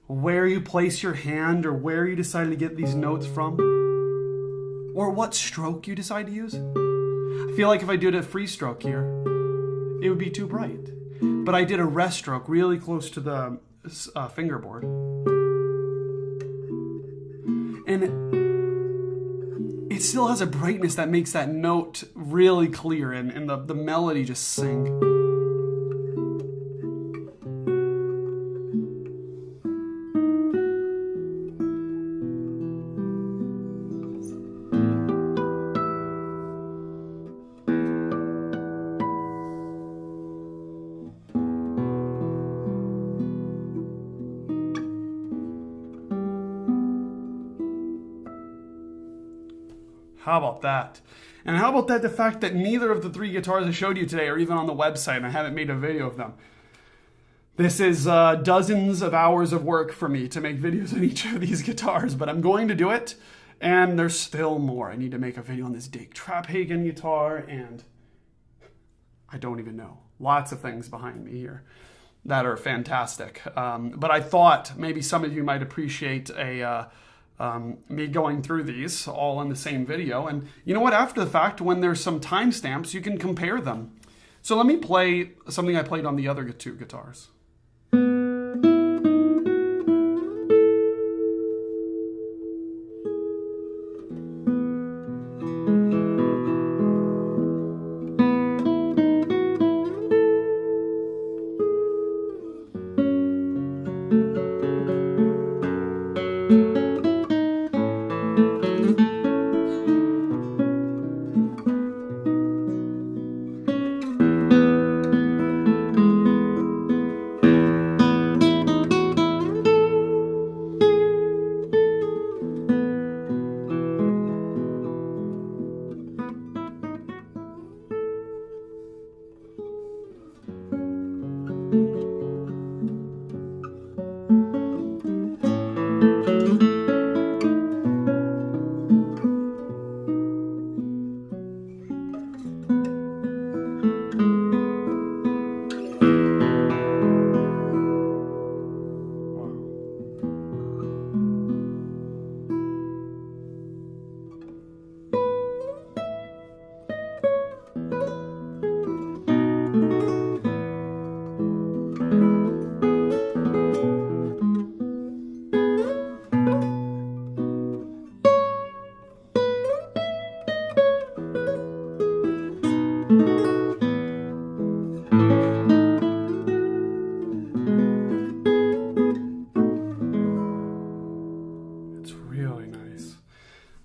where you place your hand or where you decide to get these notes from, or what stroke you decide to use. I feel like if I did a free stroke here, it would be too bright. But I did a rest stroke really close to the fingerboard. And it still has a brightness that makes that note really clear, and the melody just sing. How about that? And how about that, the fact that neither of the three guitars I showed you today are even on the website, and I haven't made a video of them. This is dozens of hours of work for me to make videos on each of these guitars, but I'm going to do it, and there's still more. I need to make a video on this Dake Traphagen guitar, and I don't even know. Lots of things behind me here that are fantastic. But I thought maybe some of you might appreciate me going through these all in the same video. And you know what? After the fact, when there's some timestamps, you can compare them. So let me play something I played on the other two guitars.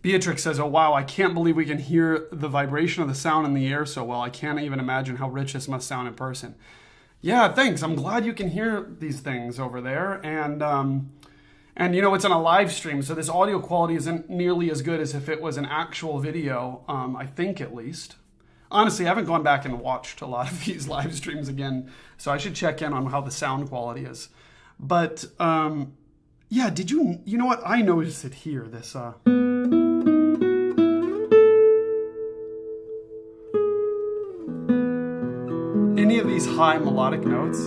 Beatrix says, oh wow, I can't believe we can hear the vibration of the sound in the air so well. I can't even imagine how rich this must sound in person. Yeah, thanks. I'm glad you can hear these things over there. And you know, it's on a live stream, so this audio quality isn't nearly as good as if it was an actual video, I think at least. Honestly, I haven't gone back and watched a lot of these live streams again, so I should check in on how the sound quality is. But, yeah, you know what? I noticed it here, this, any of these high melodic notes.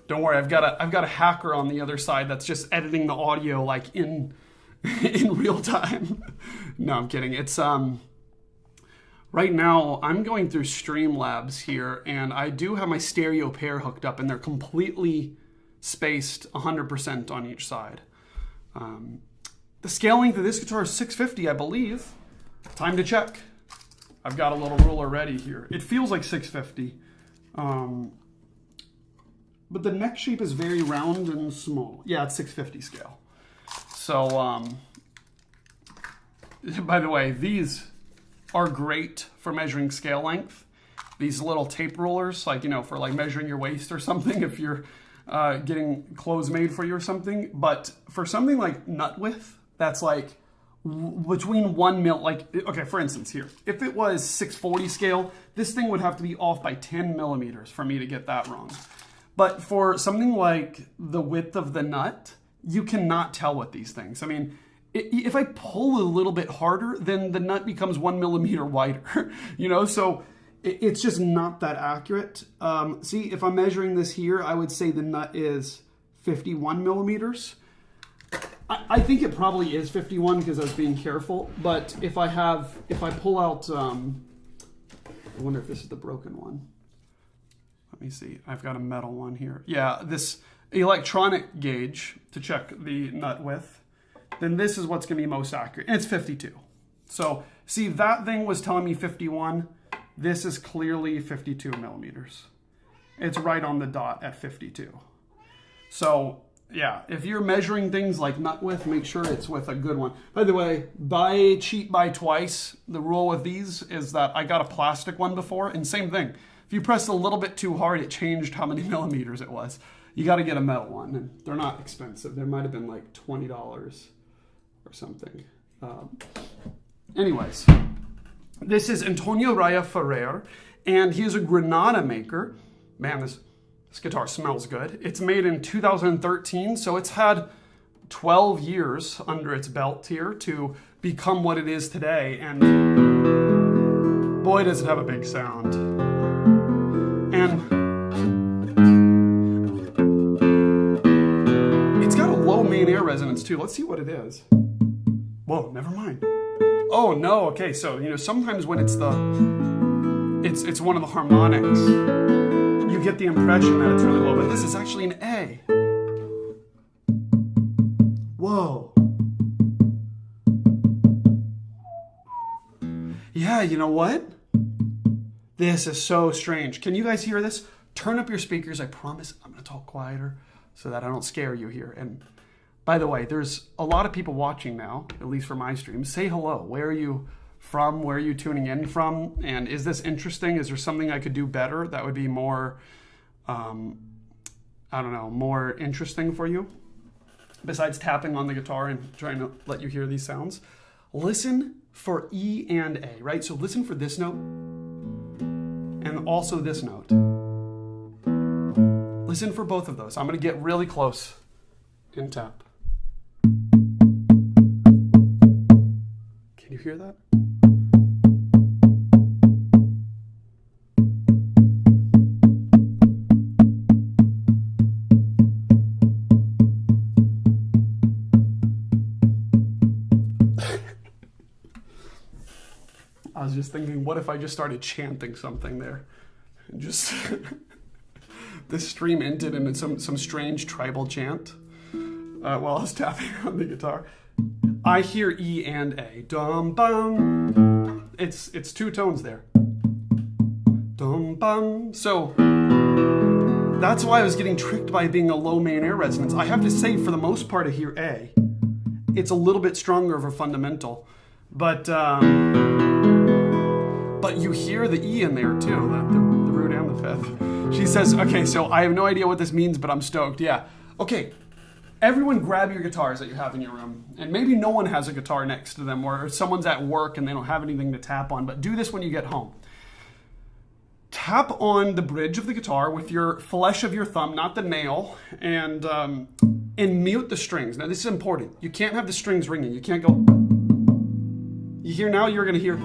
Don't worry, I've got a hacker on the other side that's just editing the audio like in real time. No, I'm kidding. It's right now I'm going through Streamlabs here, and I do have my stereo pair hooked up, and they're completely spaced 100% on each side. The scale length of this guitar is 650, I believe. Time to check. I've got a little ruler ready here. It feels like 650. But the neck shape is very round and small. Yeah, it's 650 scale. So, by the way, these are great for measuring scale length. These little tape rulers, like, you know, for like measuring your waist or something if you're getting clothes made for you or something. But for something like nut width, that's like between 1 mil, like, okay, for instance here, if it was 640 scale, this thing would have to be off by 10 millimeters for me to get that wrong. But for something like the width of the nut, you cannot tell with these things. I mean, if I pull a little bit harder, then the nut becomes 1 millimeter wider, you know, so it's just not that accurate. See, if I'm measuring this here, I would say the nut is 51 millimeters. I think it probably is 51 because I was being careful, but if I pull out, I wonder if this is the broken one. Let me see, I've got a metal one here. Yeah, this electronic gauge to check the nut width, then this is what's gonna be most accurate, and it's 52. So see, that thing was telling me 51. This is clearly 52 millimeters. It's right on the dot at 52. So yeah, if you're measuring things like nut width, make sure it's with a good one. By the way, buy cheap, buy twice. The rule with these is that I got a plastic one before, and same thing. If you pressed a little bit too hard, it changed how many millimeters it was. You got to get a metal one, and they're not expensive. There might have been like $20 or something. Anyways, this is Antonio Raya Ferrer, and he is a Granada maker. Man, this guitar smells good. It's made in 2013, so it's had 12 years under its belt here to become what it is today, and boy, does it have a big sound. And it's got a low main air resonance too. Let's see what it is. Whoa, never mind. Oh no, okay, so you know, sometimes when it's one of the harmonics, you get the impression that it's really low, but this is actually an A. Whoa. Yeah, you know what? This is so strange. Can you guys hear this? Turn up your speakers. I promise I'm going to talk quieter so that I don't scare you here. And by the way, there's a lot of people watching now, at least for my stream. Say hello. Where are you from? Where are you tuning in from? And is this interesting? Is there something I could do better that would be more, I don't know, more interesting for you? Besides tapping on the guitar and trying to let you hear these sounds. Listen for E and A, right? So listen for this note and also this note. Listen for both of those. I'm going to get really close and tap. Can you hear that? I was just thinking, what if I just started chanting something there? And just this stream ended in some strange tribal chant while I was tapping on the guitar. I hear E and A. Dum bum. It's two tones there. Dum bum. So that's why I was getting tricked by being a low main air resonance. I have to say, for the most part, I hear A. It's a little bit stronger of a fundamental, but you hear the E in there too, the root and the fifth. She says, okay, so I have no idea what this means, but I'm stoked. Yeah. Okay. Everyone grab your guitars that you have in your room. And maybe no one has a guitar next to them, or someone's at work and they don't have anything to tap on, but do this when you get home. Tap on the bridge of the guitar with your flesh of your thumb, not the nail, and mute the strings. Now this is important. You can't have the strings ringing. You can't go. You hear now, you're going to hear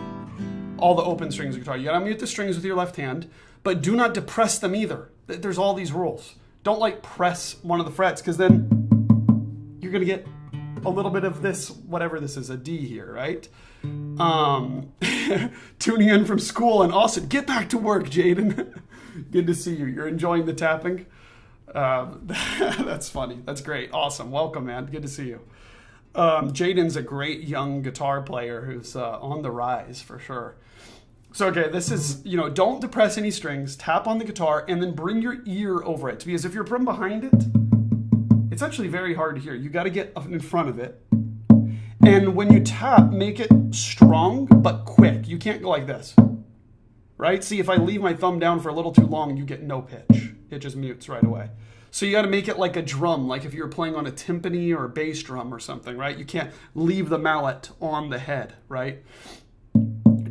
all the open strings of the guitar. You got to mute the strings with your left hand, but do not depress them either. There's all these rules. Don't like press one of the frets, because then you're going to get a little bit of this, whatever this is, a D here, right? Tuning in from school in Austin. Get back to work, Jaden. Good to see you. You're enjoying the tapping? That's funny. That's great. Awesome. Welcome, man. Good to see you. Jaden's a great young guitar player who's on the rise for sure. So, okay, this is, don't depress any strings, tap on the guitar, and then bring your ear over it. Because if you're from behind it, it's actually very hard to hear. You got to get up in front of it. And when you tap, make it strong, but quick. You can't go like this, right? See, if I leave my thumb down for a little too long, you get no pitch. It just mutes right away. So you got to make it like a drum, like if you're playing on a timpani or a bass drum or something, right? You can't leave the mallet on the head, right?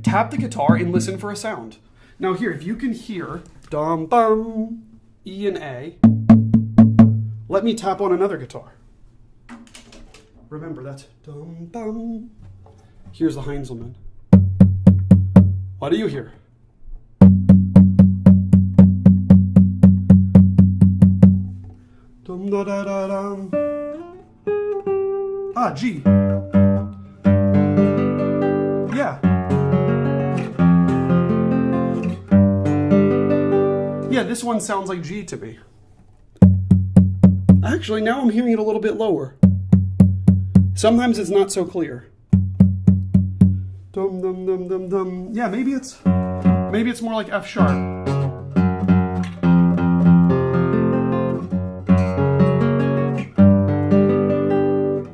Tap the guitar and listen for a sound. Now here, if you can hear dum bum, E and A, let me tap on another guitar. Remember, that's dum bum. Here's the Heinzelmann. What do you hear? Dum da da da dum. Ah, G. Yeah. Yeah, this one sounds like G to me. Actually, now I'm hearing it a little bit lower. Sometimes it's not so clear. Dum dum dum dum dum. Yeah, maybe it's more like F sharp.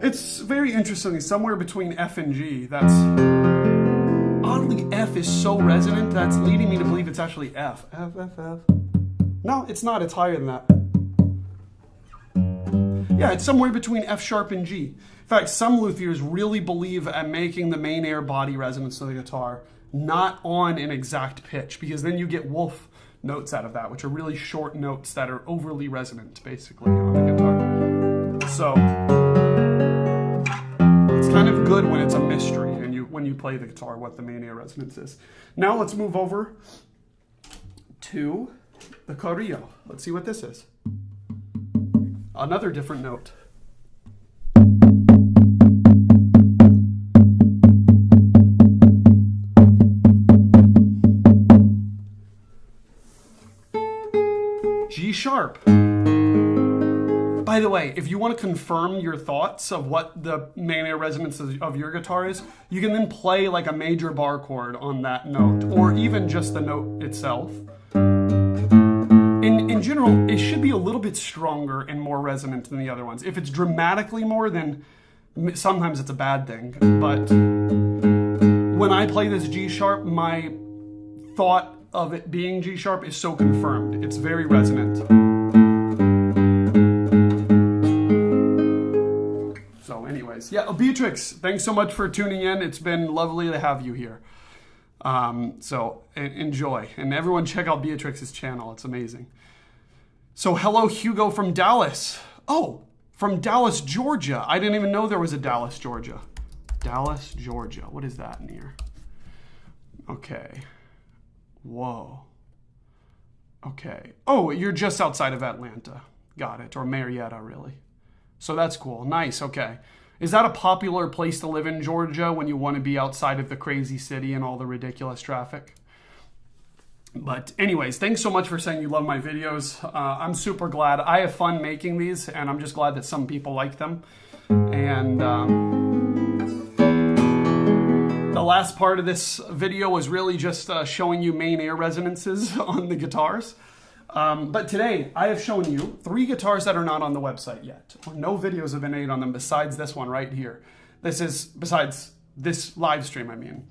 It's very interesting, somewhere between F and G. That's oddly, F is so resonant that's leading me to believe it's actually F. F, F, F. No, it's not, it's higher than that. Yeah, it's somewhere between F sharp and G. In fact, some luthiers really believe at making the main air body resonance of the guitar not on an exact pitch, because then you get wolf notes out of that, which are really short notes that are overly resonant, basically, on the guitar. So it's kind of good when it's a mystery and when you play the guitar what the main air resonance is. Now let's move over to the Carrillo. Let's see what this is. Another different note. G sharp. By the way, if you want to confirm your thoughts of what the main air resonance of your guitar is, you can then play like a major bar chord on that note, or even just the note itself. In general, it should be a little bit stronger and more resonant than the other ones. If it's dramatically more, then sometimes it's a bad thing. But when I play this G sharp, my thought of it being G sharp is so confirmed. It's very resonant. So anyways, yeah, Beatrix, thanks so much for tuning in. It's been lovely to have you here. So enjoy. And everyone check out Beatrix's channel. It's amazing. So hello, Hugo from Dallas. Oh, from Dallas, Georgia. I didn't even know there was a Dallas, Georgia. Dallas, Georgia. What is that near? Okay. Whoa. Okay. Oh, you're just outside of Atlanta. Got it. Or Marietta, really. So that's cool. Nice. Okay. Is that a popular place to live in Georgia when you want to be outside of the crazy city and all the ridiculous traffic? But anyways, thanks so much for saying you love my videos. I'm super glad. I have fun making these, and I'm just glad that some people like them. And the last part of this video was really just showing you main air resonances on the guitars. But today, I have shown you 3 guitars that are not on the website yet. No videos have been made on them besides this one right here. This is, besides this live stream, I mean.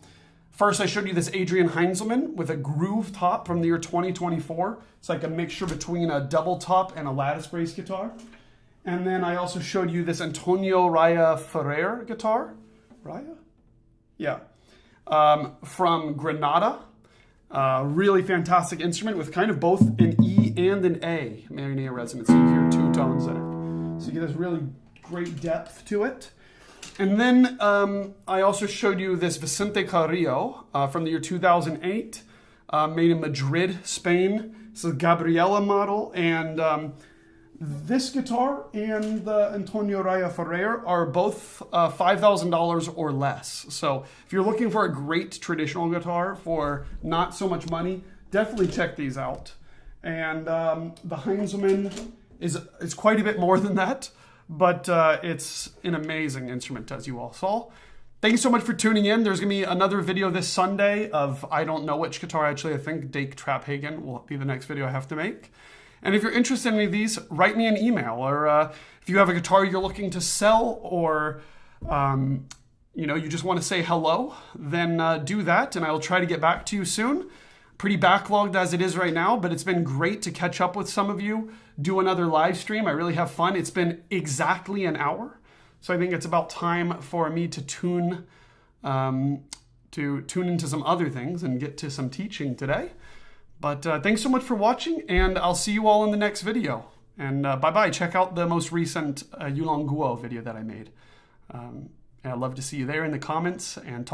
First, I showed you this Adrian Heinzelmann with a groove top from the year 2024. It's like a mixture between a double top and a lattice brace guitar. And then I also showed you this Antonio Raya Ferrer guitar. Raya? Yeah. From Granada. Really fantastic instrument with kind of both an E and an A main air resonance. So you hear 2 tones in it. So you get this really great depth to it. And then I also showed you this Vicente Carillo from the year 2008, made in Madrid, Spain. It's a Gabriela model. And this guitar and the Antonio Raya Ferrer are both $5,000 or less. So if you're looking for a great traditional guitar for not so much money, definitely check these out. And the Heinzelmann is quite a bit more than that, but it's an amazing instrument, as you all saw. Thank you so much for tuning in. There's going to be another video this Sunday of, I don't know which guitar, actually. I think Dake Traphagen will be the next video I have to make. And if you're interested in any of these, write me an email. Or if you have a guitar you're looking to sell, or you just want to say hello, then do that, and I will try to get back to you soon. pretty backlogged as it is right now, but it's been great to catch up with some of you, do another live stream. I really have fun. It's been exactly an hour, so I think it's about time for me to tune into some other things and get to some teaching today. But thanks so much for watching, and I'll see you all in the next video. And bye-bye. Check out the most recent Yulong Guo video that I made. And I'd love to see you there in the comments, and talk